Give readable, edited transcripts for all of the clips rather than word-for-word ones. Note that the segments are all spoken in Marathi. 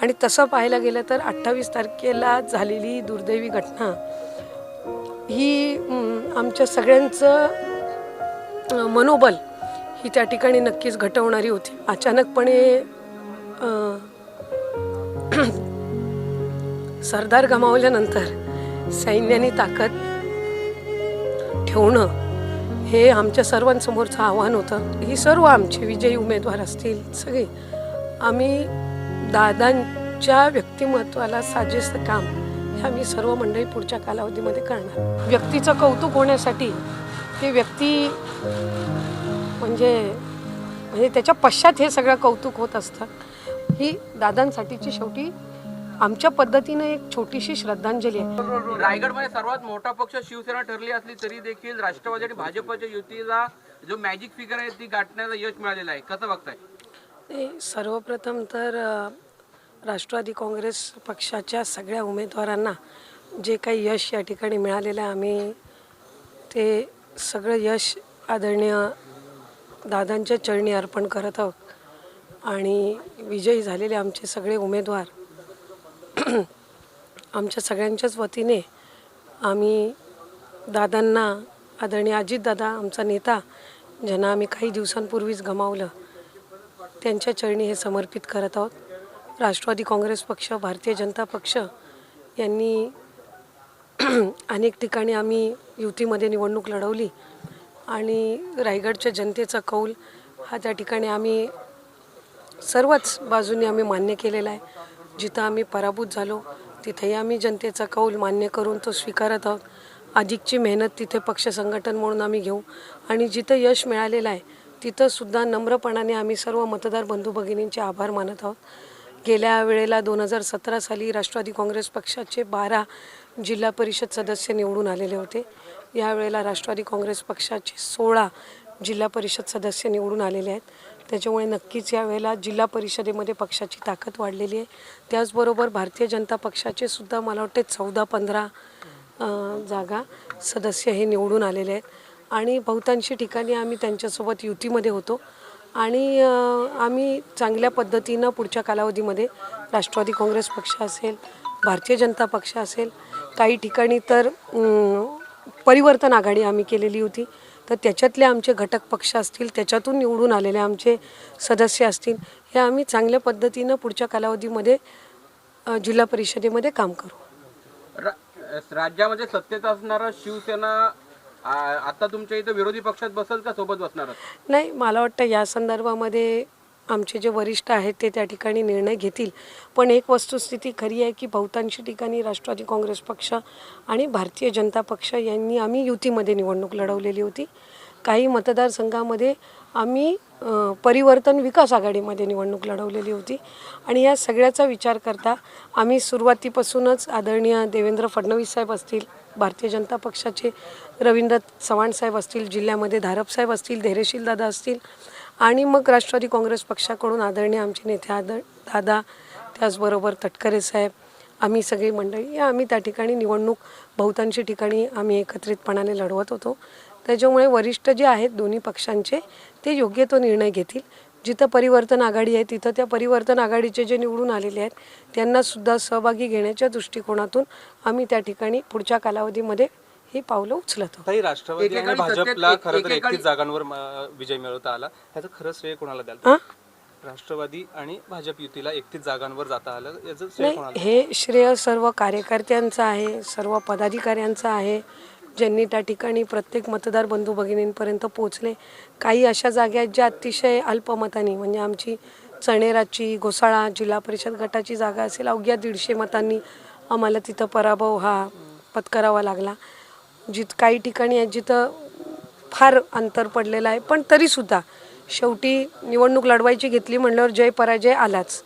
आणि तसं पाहायला गेलं तर 28 तारखेला झालेली दुर्दैवी घटना ही आमच्या सगळ्यांचं मनोबल ही त्या ठिकाणी नक्कीच घटवणारी होती. अचानकपणे सरदार गमावल्यानंतर सैन्याने ताकद ठेवणं हे आमच्या सर्वांसमोरचं आव्हान होतं. ही सर्व आमचे विजयी उमेदवार असतील सगळे आम्ही दादांच्या व्यक्तिमत्वाला साजेसं काम हे आम्ही सर्व मंडळी पुढच्या कालावधीमध्ये करणार. व्यक्तीचं कौतुक होण्यासाठी ते व्यक्ती म्हणजे त्याच्या पश्चात हे सगळं कौतुक होत असतं. ही दादांसाठीची शेवटी आमच्या पद्धतीने एक छोटीशी श्रद्धांजली आहे. रायगडमध्ये सर्वात मोठा पक्ष शिवसेना ठरली असली तरी देखील राष्ट्रवादी आणि भाजपच्या युतीला जो मॅजिक फिगर आहे ती गाठण्याचं यश मिळालेलं आहे, कसं बघताय? सर्वप्रथम तर राष्ट्रवादी काँग्रेस पक्षाच्या सगळ्या उमेदवारांना जे काही यश या ठिकाणी मिळालेलं आहे आम्ही ते सगळं यश आदरणीय दादांच्या चरणी अर्पण करत आहोत. आणि विजयी झालेले आमचे सगळे उमेदवार आमच्या सगळ्यांच्याच वतीने आम्ही दादांना, आदरणीय अजितदादा आमचा नेता ज्यांना आम्ही काही दिवसांपूर्वीच गमावलं, त्यांच्या चरणी हे समर्पित करत आहोत. राष्ट्रवादी काँग्रेस पक्ष, भारतीय जनता पक्ष यांनी अनेक ठिकाणी आम्ही युतीमध्ये निवडणूक लढवली आणि रायगडच्या जनतेचा कौल हा त्या ठिकाणी आम्ही सर्वच बाजूंनी आम्ही मान्य केलेला आहे. जिथं आम्ही पराभूत झालो तिथेही आम्ही जनतेचा कौल मान्य करून तो स्वीकारत आहोत. अधिकची मेहनत तिथे पक्ष संघटन म्हणून आम्ही घेऊ आणि जिथं यश मिळालेलं आहे तिथंसुद्धा नम्रपणाने आम्ही सर्व मतदार बंधू भगिनींचे आभार मानत आहोत. गेल्या वेळेला 2017 साली राष्ट्रवादी काँग्रेस पक्षाचे 12 जिल्हा परिषद सदस्य निवडून आलेले होते. यावेळेला राष्ट्रवादी काँग्रेस पक्षाचे 16 जिल्हा परिषद सदस्य निवडून आलेले आहेत. त्याच्यामुळे नक्कीच यावेळेला जिल्हा परिषदेमध्ये पक्षाची ताकद वाढलेली आहे. त्याचबरोबर भारतीय जनता पक्षाचे सुद्धा मला वाटते 14-15 जागा सदस्य हे निवडून आलेले आहेत आणि बहुतांशी ठिकाणी आम्ही त्यांच्यासोबत युतीमध्ये होतो आणि आम्ही चांगल्या पद्धतीनं पुढच्या कालावधीमध्ये राष्ट्रवादी काँग्रेस पक्ष असेल, भारतीय जनता पक्ष असेल, काही ठिकाणी तर परिवर्तन आघाडी आम्ही केलेली होती, तर त्याच्यातले आमचे घटक पक्ष असतील, त्याच्यातून निवडून आलेले आमचे सदस्य असतील, हे आम्ही चांगल्या पद्धतीनं पुढच्या कालावधीमध्ये जिल्हा परिषदेमध्ये काम करू. राज्यामध्ये सत्तेत असणारा शिवसेना आता तुमच्या इथं विरोधी पक्षात बसेल का सोबत बसणार? नाही, मला वाटतं या संदर्भामध्ये आमचे जे वरिष्ठ आहेत ते त्या ठिकाणी निर्णय घेतील. पण एक वस्तुस्थिती खरी आहे की बहुतांशी ठिकाणी राष्ट्रवादी काँग्रेस पक्ष आणि भारतीय जनता पक्ष यांनी आम्ही युतीमध्ये निवडणूक लढवलेली होती. काही मतदारसंघामध्ये आम्ही परिवर्तन विकास आघाडीमध्ये निवडणूक लढवलेली होती आणि या सगळ्याचा विचार करता आम्ही सुरुवातीपासूनच आदरणीय देवेंद्र फडणवीस साहेब असतील, भारतीय जनता पक्षाचे रवींद्र चव्हाण साहेब असतील, जिल्ह्यामध्ये धारप साहेब असतील, धैर्यशील दादा असतील आणि मग राष्ट्रवादी काँग्रेस पक्षाकडून आदरणीय आमचे नेते दादा, त्याचबरोबर तटकरे साहेब, आम्ही सगळी मंडळी आम्ही त्या ठिकाणी निवडणूक बहुतांशी ठिकाणी आम्ही एकत्रितपणाने लढवत होतो. त्याच्यामुळे वरिष्ठ जे आहेत दोन्ही पक्षांचे ते योग्य तो निर्णय घेतील. जिथं परिवर्तन आघाडी आहे तिथं त्या परिवर्तन आघाडीचे जे निवडून आलेले आहेत त्यांनासुद्धा सहभागी घेण्याच्या दृष्टिकोनातून आम्ही त्या ठिकाणी पुढच्या कालावधीमध्ये ही पावलं उचलत आहोत. राष्ट्रवादी आणि भाजपला खरं तर 31 जागांवर विजय मिळवता आला, ह्याचं खरं श्रेय कोणाला द्याल? राष्ट्रवादी आणि भाजप युतीला 31 जागांवर जाता आलं, याचं श्रेय कोणाला? हे श्रेय सर्व कार्यकर्त्यांचं आहे, सर्व पदाधिकाऱ्यांचं आहे, ज्यांनी त्या ठिकाणी प्रत्येक मतदार बंधू भगिनींपर्यंत पोचले. काही अशा जागा आहेत ज्या अतिशय अल्पमतांनी, म्हणजे आमची चणेराची घोसाळा जिल्हा परिषद गटाची जागा असेल, अवघ्या 150 मतांनी आम्हाला तिथं पराभव हा पत्करावा लागला. काही ठिकाणी आहेत जिथं फार अंतर पडलेलं आहे, पण तरीसुद्धा शेवटी निवडणूक लढवायची घेतली म्हणल्यावर जय पराजय आलाच.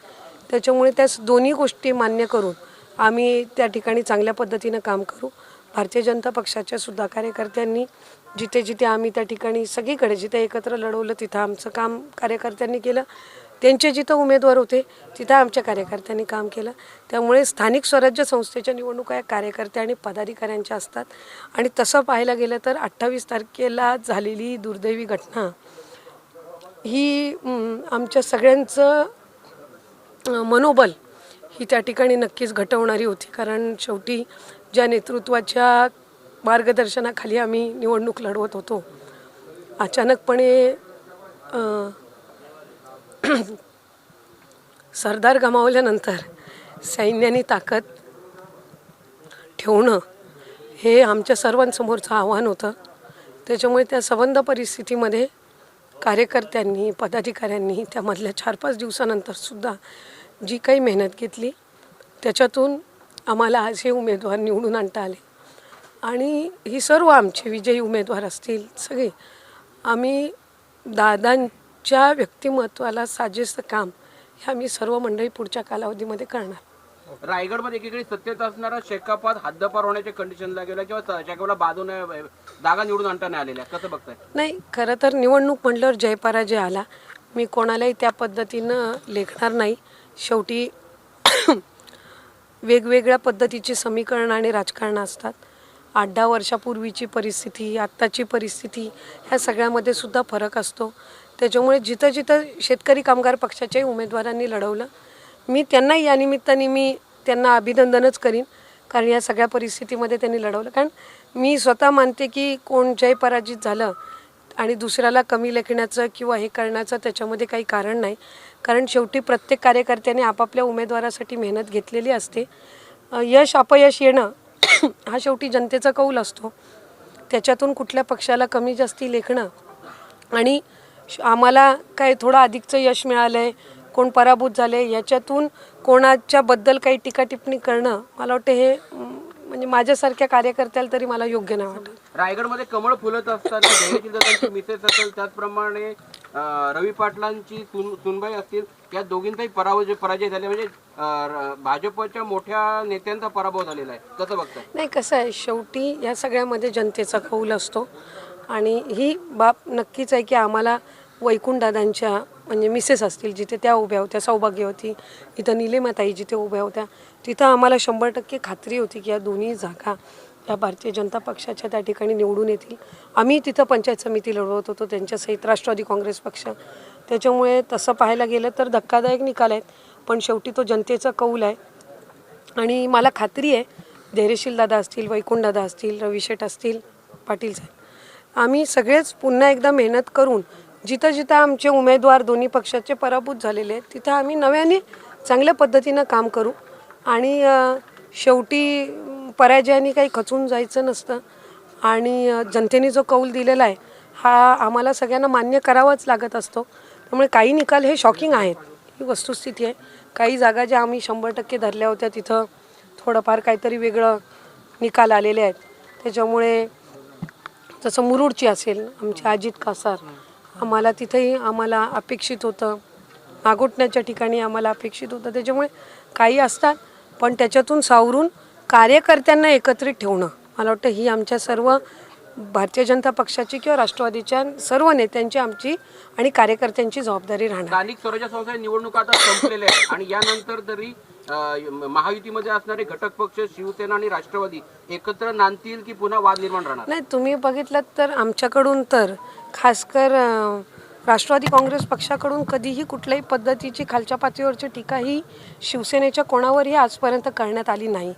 त्याच्यामुळे त्या दोन्ही गोष्टी मान्य करून आम्ही त्या ठिकाणी चांगल्या पद्धतीनं काम करू. भारतीय जनता पक्षाच्या सुद्धा कार्यकर्त्यांनी जिथे जिथे आम्ही त्या ठिकाणी सगळीकडे जिथे एकत्र लढवलं तिथं आमचं काम कार्यकर्त्यांनी केलं. त्यांचे जिथं उमेदवार होते तिथं आमच्या कार्यकर्त्यांनी काम केलं. त्यामुळे स्थानिक स्वराज्य संस्थेच्या निवडणुका या कार्यकर्ते आणि पदाधिकाऱ्यांच्या असतात आणि तसं पाहायला गेलं तर 28 तारखेला झालेली दुर्दैवी घटना ही आमच्या सगळ्यांचं मनोबल ही त्या ठिकाणी नक्कीच घटवणारी होती, कारण शेवटी ज्या नेतृत्वाच्या मार्गदर्शनाखाली आम्ही निवडणूक लढवत होतो, अचानकपणे सरदार गमावल्यानंतर सैन्याने ताकद ठेवणं हे आमच्या सर्वांसमोरचं आव्हान होतं. त्याच्यामुळे त्या संबंध परिस्थितीमध्ये कार्यकर्त्यांनी, पदाधिकाऱ्यांनी त्यामधल्या 4-5 दिवसानंतरसुद्धा जी काही मेहनत घेतली त्याच्यातून आम्हाला आज हे उमेदवार निवडून आणता आले. आणि ही सर्व आमचे विजयी उमेदवार असतील सगळे, आम्ही दादांच्या व्यक्तिमत्वाला साजेसं काम हे आम्ही सर्व मंडळी पुढच्या कालावधीमध्ये करणार. रायगडमध्ये एकीकडे सत्तेत असणारा शेकापात हद्दपार होण्याच्या कंडिशनला गेला किंवा शेकापला बाजूने जागा निवडून आणता नाही आलेल्या, कसं बघताय? नाही, खरं तर निवडणूक म्हटल्यावर जयपराजय आला, मी कोणालाही त्या पद्धतीनं लेखणार नाही. शेवटी वेगवेगळ्या पद्धतीची समीकरणं आणि राजकारणं असतात. 8-10 वर्षापूर्वीची परिस्थिती, आत्ताची परिस्थिती ह्या सगळ्यामध्ये सुद्धा फरक असतो. त्याच्यामुळे जिथं जिथं शेतकरी कामगार पक्षाच्याही उमेदवारांनी लढवलं, मी त्यांनाही या निमित्ताने मी त्यांना अभिनंदनच करीन, कारण या सगळ्या परिस्थितीमध्ये त्यांनी लढवलं. कारण मी स्वतः मानते की कोण जय पराजित झालं आणि दुसऱ्याला कमी लेखण्याचं किंवा हे करण्याचं त्याच्यामध्ये काही कारण नाही, कारण शेवटी प्रत्येक कार्यकर्त्याने आपापल्या उमेदवारासाठी मेहनत घेतलेली असते. यश अपयश येणं हा शेवटी जनतेचा कौल असतो. त्याच्यातून कुठल्या पक्षाला कमी जास्ती लेखणं आणि आम्हाला काय थोडं अधिकचं यश मिळालं आहे, कोण पराभूत झाले, याच्यातून कोणाच्याबद्दल काही टीका टिप्पणी करणं मला वाटतं हे म्हणजे माझ्यासारख्या कार्यकर्त्याला तरी मला योग्य नाही वाटत. रायगडमध्ये कमळ फुलत असताना धैर्यशील मिसेस असेल, त्याचप्रमाणे रवी पाटलांची सुनबाई असतील, या दोघींचाही पराजय झाले, म्हणजे भाजपच्या मोठ्या नेत्यांचा पराभव झालेला आहे, कसं बघताय? नाही, कसं आहे, शेवटी या सगळ्यामध्ये जनतेचा कौल असतो आणि ही बाब नक्कीच आहे की आम्हाला वैकुंठदादांच्या म्हणजे मिसेस असतील जिथे त्या उभ्या होत्या, सौभाग्यवती, इथं निलेमाताई जिथे उभ्या होत्या, तिथं आम्हाला 100% खात्री होती की या दोन्ही जागा या भारतीय जनता पक्षाच्या त्या ठिकाणी निवडून येतील. आम्ही तिथं पंचायत समिती लढवत होतो त्यांच्यासहित राष्ट्रवादी काँग्रेस पक्ष. त्याच्यामुळे तसं पाहायला गेलं तर धक्कादायक निकाल आहेत, पण शेवटी तो जनतेचा कौल आहे. आणि मला खात्री आहे धैर्यशील दादा असतील, वैकुंठदादा असतील, रविशेठ असतील, पाटील साहेब, आम्ही सगळेच पुन्हा एकदा मेहनत करून जिथं जिथं आमचे उमेदवार दोन्ही पक्षाचे पराभूत झालेले आहेत तिथं आम्ही नव्याने चांगल्या पद्धतीनं काम करू. आणि शेवटी पराजयाने काही खचून जायचं नसतं आणि जनतेने जो कौल दिलेला आहे हा आम्हाला सगळ्यांना मान्य करावाच लागत असतो. त्यामुळे काही निकाल हे शॉकिंग आहेत, ही वस्तुस्थिती आहे. काही जागा ज्या आम्ही 100% धरल्या होत्या तिथं थोडंफार काहीतरी वेगळं निकाल आलेले आहेत. त्याच्यामुळे जसं मुरुडची असेल आमचे अजित कासार, आम्हाला तिथेही आम्हाला अपेक्षित होतं, नागोठण्याच्या ठिकाणी आम्हाला अपेक्षित होतं. त्याच्यामुळे काही असतात, पण त्याच्यातून सावरून कार्यकर्त्यांना एकत्रित ठेवणं मला वाटतं ही आमच्या सर्व भारतीय जनता पक्षाची किंवा राष्ट्रवादीच्या सर्व नेत्यांची आमची आणि कार्यकर्त्यांची जबाबदारी राहणार. स्थानिक स्वराज्य संस्था निवडणुका आता संपलेल्या आहेत आणि यानंतर तरी महायुतीमध्ये असणारे घटक पक्ष शिवसेना आणि राष्ट्रवादी एकत्र नांदतील की पुन्हा वाद निर्माण राहणार? नाही, तुम्ही बघितलं तर आमच्याकडून तर खासकर राष्ट्रवादी काँग्रेस पक्षाकडून कधीही कुठल्याही पद्धतीची खालच्या पातळीवरची टीका ही शिवसेनेच्या कोणावरही आजपर्यंत करण्यात आली नाही.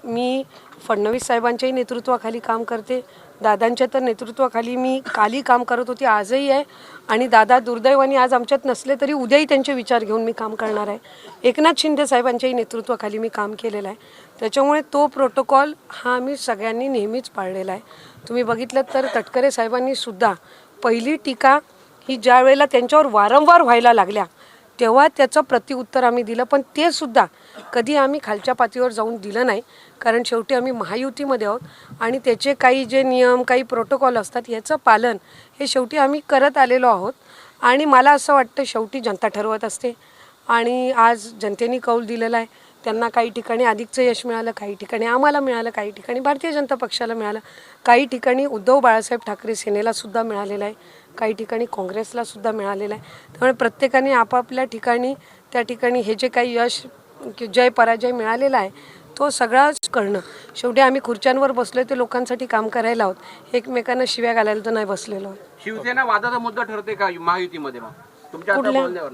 मी फडणवीस साहेबांच्याही नेतृत्वाखाली काम करते, दादांच्या तर नेतृत्वाखाली मी कालही काम करत होती, आजही आहे. आणि दादा दुर्दैवाने आज आमच्यात नसले तरी उद्याही त्यांचे विचार घेऊन मी काम करणार आहे. एकनाथ शिंदे साहेबांच्याही नेतृत्वाखाली मी काम केलेलं आहे. त्याच्यामुळे तो प्रोटोकॉल हा आम्ही सगळ्यांनी नेहमीच पाळलेला आहे. तुम्ही बघितलं तर तटकरे साहेबांनी सुद्धा पहिली टीका ही ज्या वेळेला त्यांच्यावर वारंवार व्हायला लागल्या तेव्हा त्याचं प्रत्युत्तर आम्ही दिलं, पण ते सुद्धा कधी आम्ही खालच्या पातळीवर जाऊन दिलं नाही, कारण शेवटी आम्ही महायुतीमध्ये आहोत आणि त्याचे काही जे नियम काही प्रोटोकॉल असतात याचं पालन हे शेवटी आम्ही करत आलेलो आहोत. आणि मला असं वाटतं शेवटी जनता ठरवत असते आणि आज जनतेने कौल दिलेला आहे. त्यांना काही ठिकाणी अधिकचं यश मिळालं, काही ठिकाणी आम्हाला मिळालं, काही ठिकाणी भारतीय जनता पक्षाला मिळालं, काही ठिकाणी उद्धव बाळासाहेब ठाकरे सेनेलासुद्धा मिळालेलं आहे, काही ठिकाणी काँग्रेसलासुद्धा मिळालेलं आहे. त्यामुळे प्रत्येकाने आपापल्या ठिकाणी त्या ठिकाणी हे जे काही यश जय पराजय मिळालेला आहे तो सगळाच करणं. शेवटी आम्ही खुर्च्यांवर बसलो ते लोकांसाठी काम करायला आहोत, एकमेकांना शिव्या घालायला तर नाही बसलेलो. शिवसेना वादाचा मुद्दा ठरते का महायुतीमध्ये? मग तुमच्या आता बोलण्यावर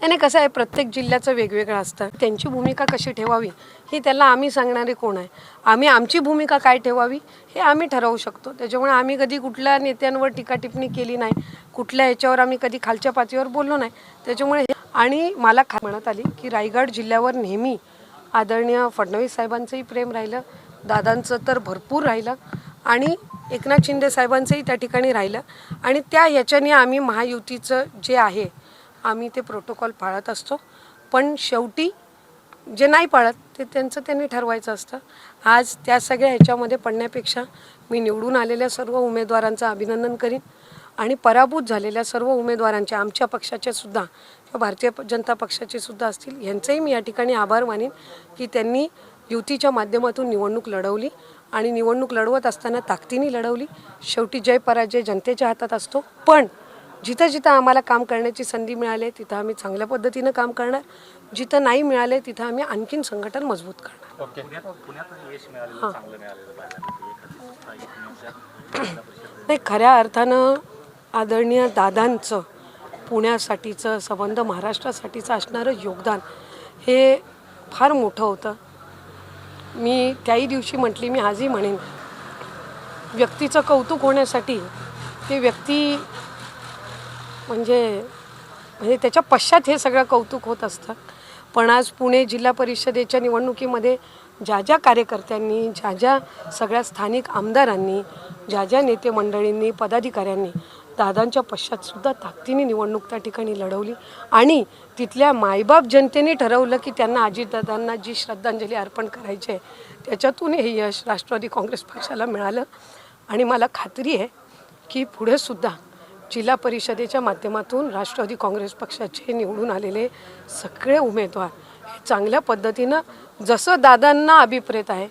आणि कसं आहे, प्रत्येक जिल्ह्याचं वेगवेगळं असतं. त्यांची भूमिका कशी ठेवावी ही त्याला आम्ही सांगणारे कोण आहे? आम्ही आमची भूमिका काय ठेवावी हे आम्ही ठरवू शकतो. त्याच्यामुळे आम्ही कधी कुठल्या नेत्यांवर टीका टिप्पणी केली नाही, कुठल्या ह्याच्यावर आम्ही कधी खालच्या पातळीवर बोललो नाही. त्याच्यामुळे आणि मला म्हणत आली की रायगड जिल्ह्यावर नेहमी आदरणीय फडणवीस साहेबांचंही प्रेम राहिलं, दादांचं तर भरपूर राहिलं आणि एकनाथ शिंदे साहेबांचंही त्या ठिकाणी राहिलं. आणि त्या ह्याच्याने आम्ही महायुतीचं जे आहे आम्ही ते प्रोटोकॉल पाळत असतो. पण शेवटी जे नाही पाळत ते त्यांचं त्यांनी ठरवायचं असतं. आज त्या सगळ्या ह्याच्यामध्ये पडण्यापेक्षा मी निवडून आलेल्या सर्व उमेदवारांचं अभिनंदन करीन आणि पराभूत झालेल्या सर्व उमेदवारांचे, आमच्या पक्षाचे सुद्धा किंवा भारतीय जनता पक्षाचे सुद्धा असतील, यांचंही मी या ठिकाणी आभार मानेन की त्यांनी युतीच्या माध्यमातून निवडणूक लढवली आणि निवडणूक लढवत असताना ताकदीने लढवली. शेवटी जय पराजय जनतेच्या हातात असतो. पण जिथं जिथं आम्हाला काम करण्याची संधी मिळाली तिथं आम्ही चांगल्या पद्धतीनं काम करणार, जिथं नाही मिळाले तिथं आम्ही आणखीन संघटन मजबूत करणार. नाही, खऱ्या अर्थानं आदरणीय दादांचं पुण्यासाठीचं संबंध महाराष्ट्रासाठीचं असणारं योगदान हे फार मोठं होतं. मी त्याही दिवशी म्हटली, मी आजही म्हणेन, व्यक्तीचं कौतुक होण्यासाठी ते व्यक्ती म्हणजे त्याच्या पश्चात हे सगळं कौतुक होत असतं. पण आज पुणे जिल्हा परिषदेच्या निवडणुकीमध्ये ज्या ज्या कार्यकर्त्यांनी, ज्या ज्या सगळ्या स्थानिक आमदारांनी, ज्या ज्या नेते मंडळींनी, पदाधिकाऱ्यांनी दादांच्या पश्चातसुद्धा ताकदीने निवडणूक त्या ठिकाणी लढवली आणि तिथल्या मायबाप जनतेने ठरवलं की त्यांना अजितदादांना जी श्रद्धांजली अर्पण करायची आहे त्याच्यातून हे यश राष्ट्रवादी काँग्रेस पक्षाला मिळालं. आणि मला खात्री आहे की पुढेसुद्धा जिल्हा परिषदेच्या माध्यमातून राष्ट्रवादी काँग्रेस पक्षाचे निवडून आलेले सगळे उमेदवार हे चांगल्या पद्धतीनं जसं दादांना अभिप्रेत आहे,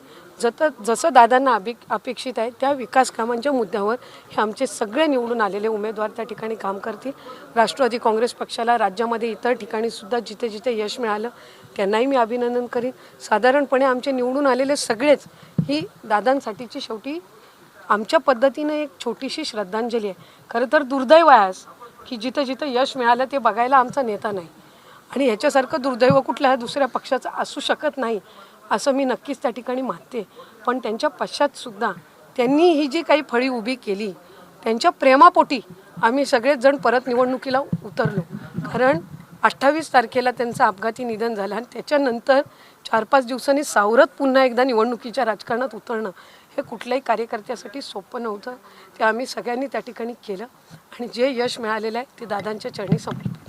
जसं दादांना अपेक्षित आहे त्या विकास कामांच्या मुद्द्यावर हे आमचे सगळे निवडून आलेले उमेदवार त्या ठिकाणी काम करतील. राष्ट्रवादी काँग्रेस पक्षाला राज्यामध्ये इतर ठिकाणीसुद्धा जिथे जिथे यश मिळालं त्यांनाही मी अभिनंदन करीन. साधारणपणे आमचे निवडून आलेले सगळेच ही दादांसाठीची शेवटी आमच्या पद्धतीनं एक छोटीशी श्रद्धांजली आहे. खरं तर दुर्दैव आहे आज की जिथं जिथं यश मिळालं ते बघायला आमचा नेता नाही आणि ह्याच्यासारखं दुर्दैव कुठल्या दुसऱ्या पक्षाचं असू शकत नाही असं मी नक्कीच त्या ठिकाणी मानते. पण त्यांच्या पश्चातसुद्धा त्यांनी ही जी काही फळी उभी केली त्यांच्या प्रेमापोटी आम्ही सगळेच जण परत निवडणुकीला उतरलो. कारण 28 तारखेला त्यांचं अपघाती निधन झालं आणि त्याच्यानंतर 4-5 दिवसांनी सावरत पुन्हा एकदा निवडणुकीच्या राजकारणात उतरणं हे कुठल्याही कार्यकर्त्यासाठी सोपं नव्हतं. ते आम्ही सगळ्यांनी त्या ठिकाणी केलं आणि जे यश मिळालेलं आहे ते दादांच्या चरणी समर्पित.